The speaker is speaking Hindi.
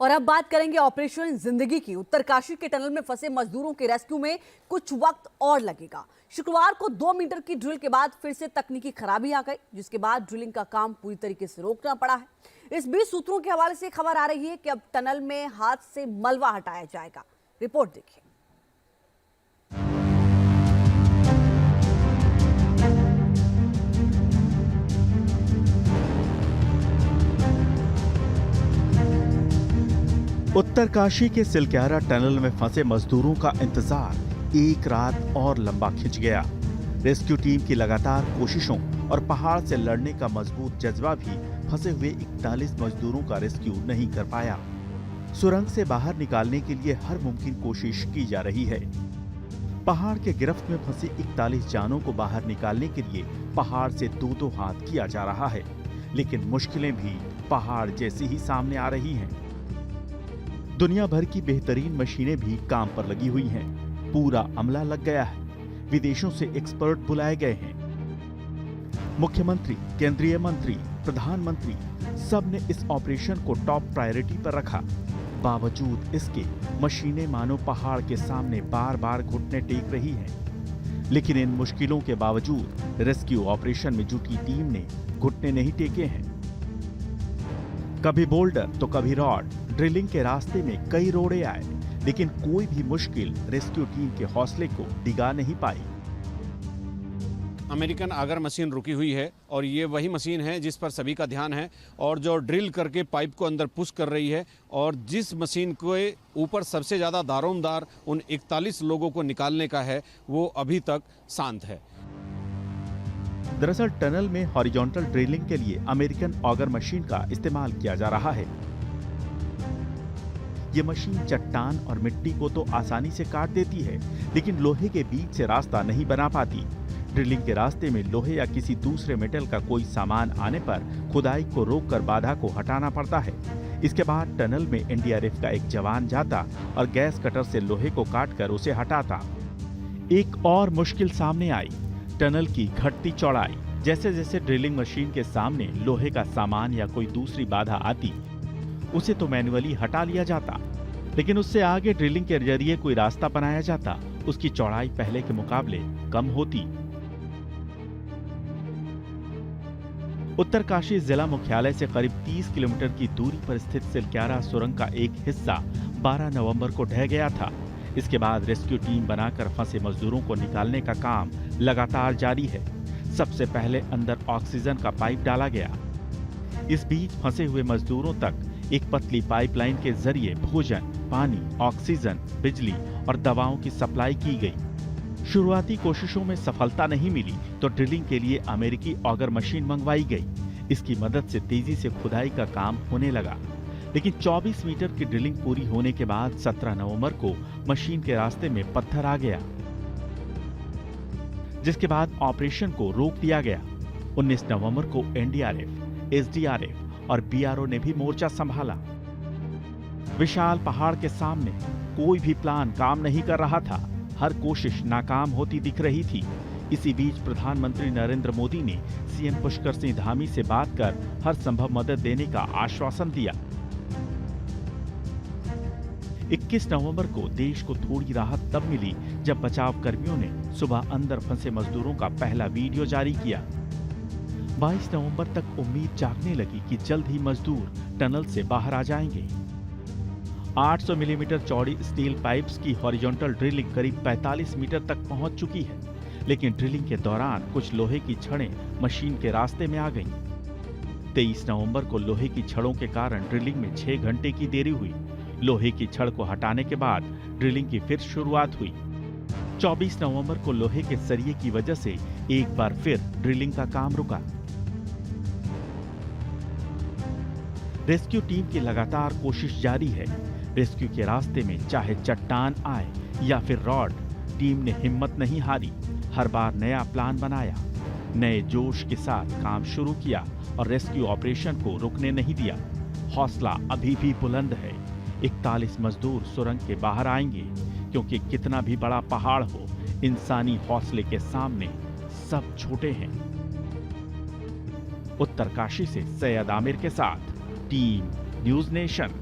और अब बात करेंगे ऑपरेशन जिंदगी की। उत्तरकाशी के टनल में फंसे मजदूरों के रेस्क्यू में कुछ वक्त और लगेगा। शुक्रवार को 2 मीटर की ड्रिल के बाद फिर से तकनीकी खराबी आ गई, जिसके बाद ड्रिलिंग का काम पूरी तरीके से रोकना पड़ा है। इस बीच सूत्रों के हवाले से खबर आ रही है कि अब टनल में हाथ से मलबा हटाया जाएगा। रिपोर्ट देखिए। उत्तरकाशी के सिलक्यारा टनल में फंसे मजदूरों का इंतजार एक रात और लंबा खिंच गया। रेस्क्यू टीम की लगातार कोशिशों और पहाड़ से लड़ने का मजबूत जज्बा भी फंसे हुए 41 मजदूरों का रेस्क्यू नहीं कर पाया। सुरंग से बाहर निकालने के लिए हर मुमकिन कोशिश की जा रही है। पहाड़ के गिरफ्त में फंसे 41 जानों को बाहर निकालने के लिए पहाड़ से दो हाथ किया जा रहा है, लेकिन मुश्किलें भी पहाड़ जैसी ही सामने आ रही हैं। दुनिया भर की बेहतरीन मशीनें भी काम पर लगी हुई हैं। पूरा अमला लग गया है। विदेशों से एक्सपर्ट बुलाए गए हैं। मुख्यमंत्री, केंद्रीय मंत्री, प्रधानमंत्री सब ने इस ऑपरेशन को टॉप प्रायोरिटी पर रखा। बावजूद इसके मशीनें मानो पहाड़ के सामने बार बार घुटने टेक रही हैं। लेकिन इन मुश्किलों के बावजूद रेस्क्यू ऑपरेशन में जुटी टीम ने घुटने नहीं टेके हैं। कभी बोल्डर तो कभी रॉड। ड्रिलिंग के रास्ते में कई रोड़े आए, लेकिन कोई भी मुश्किल रेस्क्यू टीम के हौसले को डिगा नहीं पाई। अमेरिकन आगर मशीन रुकी हुई है और ये वही मशीन है जिस पर सभी का ध्यान है और जो ड्रिल करके पाइप को अंदर पुश कर रही है, और जिस मशीन के ऊपर सबसे ज़्यादा दारोमदार उन 41 लोगों को निकालने का है, वो अभी तक शांत है। दरअसल टनल में हॉरिजॉन्टल ड्रिलिंग के लिए अमेरिकन ऑगर मशीन का इस्तेमाल किया जा रहा है। ये मशीन चट्टान और मिट्टी को तो आसानी से काट देती है, लेकिन लोहे के बीच से रास्ता नहीं बना पाती। ड्रिलिंग के रास्ते में लोहे या किसी दूसरे मेटल का कोई सामान आने पर खुदाई को रोककर बाधा को हटाना पड़ता है। इसके बाद टनल में एनडीआरएफ का एक जवान जाता और गैस कटर से लोहे को काटकर उसे हटाता। एक और मुश्किल सामने आई, टनल की घटती चौड़ाई। जैसे जैसे ड्रिलिंग मशीन के सामने लोहे का सामान या कोई दूसरी बाधा आती, उसे तो मैन्युअली हटा लिया जाता, लेकिन उससे आगे ड्रिलिंग के जरिए कोई रास्ता बनाया जाता, उसकी चौड़ाई पहले के मुकाबले कम होती। उत्तरकाशी जिला मुख्यालय से करीब 30 किलोमीटर की दूरी पर स्थित सिलक्यारा सुरंग का एक हिस्सा 12 नवंबर को ढह गया था। इसके बाद रेस्क्यू टीम बनाकर फंसे मजदूरों को निकालने का काम लगातार जारी है। सबसे पहले अंदर ऑक्सीजन का पाइप डाला गया। इस बीच फंसे हुए मजदूरों तक एक पतली पाइपलाइन के जरिए भोजन, पानी, ऑक्सीजन, बिजली और दवाओं की सप्लाई की गई। शुरुआती कोशिशों में सफलता नहीं मिली तो ड्रिलिंग के लिए अमेरिकी ऑगर मशीन मंगवाई गई। इसकी मदद से तेजी से खुदाई का काम होने लगा, लेकिन 24 मीटर की ड्रिलिंग पूरी होने के बाद 17 नवंबर को मशीन के रास्ते में पत्थर आ गया, जिसके बाद ऑपरेशन को रोक दिया गया। 19 नवंबर को एनडीआरएफ, एसडीआरएफ और बीआरओ ने भी मोर्चा संभाला। विशाल पहाड़ के सामने कोई भी प्लान काम नहीं कर रहा था। हर कोशिश नाकाम होती दिख रही थी। इसी बीच प्रधानमंत्री नरेंद्र मोदी ने सीएम पुष्कर सिंह धामी से बात कर हर संभव मदद देने का आश्वासन दिया। 21 नवंबर को देश को थोड़ी राहत तब मिली जब बचाव कर्मियों ने सुबह अंदर फंसे मजदूरों का पहला वीडियो जारी किया। 22 नवंबर तक उम्मीद जागने लगी कि जल्द ही मजदूर टनल से बाहर आ जाएंगे। 800 मिलीमीटर चौड़ी स्टील पाइप्स की हॉरिजॉन्टल ड्रिलिंग करीब 45 मीटर तक पहुंच चुकी है, लेकिन ड्रिलिंग के दौरान कुछ लोहे की छड़ें मशीन के रास्ते में आ गईं। 23 नवंबर को लोहे की छड़ों के कारण ड्रिलिंग में 6 घंटे की देरी हुई। लोहे की छड़ को हटाने के बाद ड्रिलिंग की फिर शुरुआत हुई। 24 नवंबर को लोहे के सरिये की वजह से एक बार फिर ड्रिलिंग का काम रुका। रेस्क्यू टीम की लगातार कोशिश जारी है। रेस्क्यू के रास्ते में चाहे चट्टान आए या फिर रॉड, टीम ने हिम्मत नहीं हारी। हर बार नया प्लान बनाया, नए जोश के साथ काम शुरू किया और रेस्क्यू ऑपरेशन को रुकने नहीं दिया। हौसला अभी भी बुलंद है। 41 मजदूर सुरंग के बाहर आएंगे, क्योंकि कितना भी बड़ा पहाड़ हो, इंसानी हौसले के सामने सब छोटे हैं। उत्तरकाशी से सैयद आमिर के साथ टीम न्यूज़ नेशन।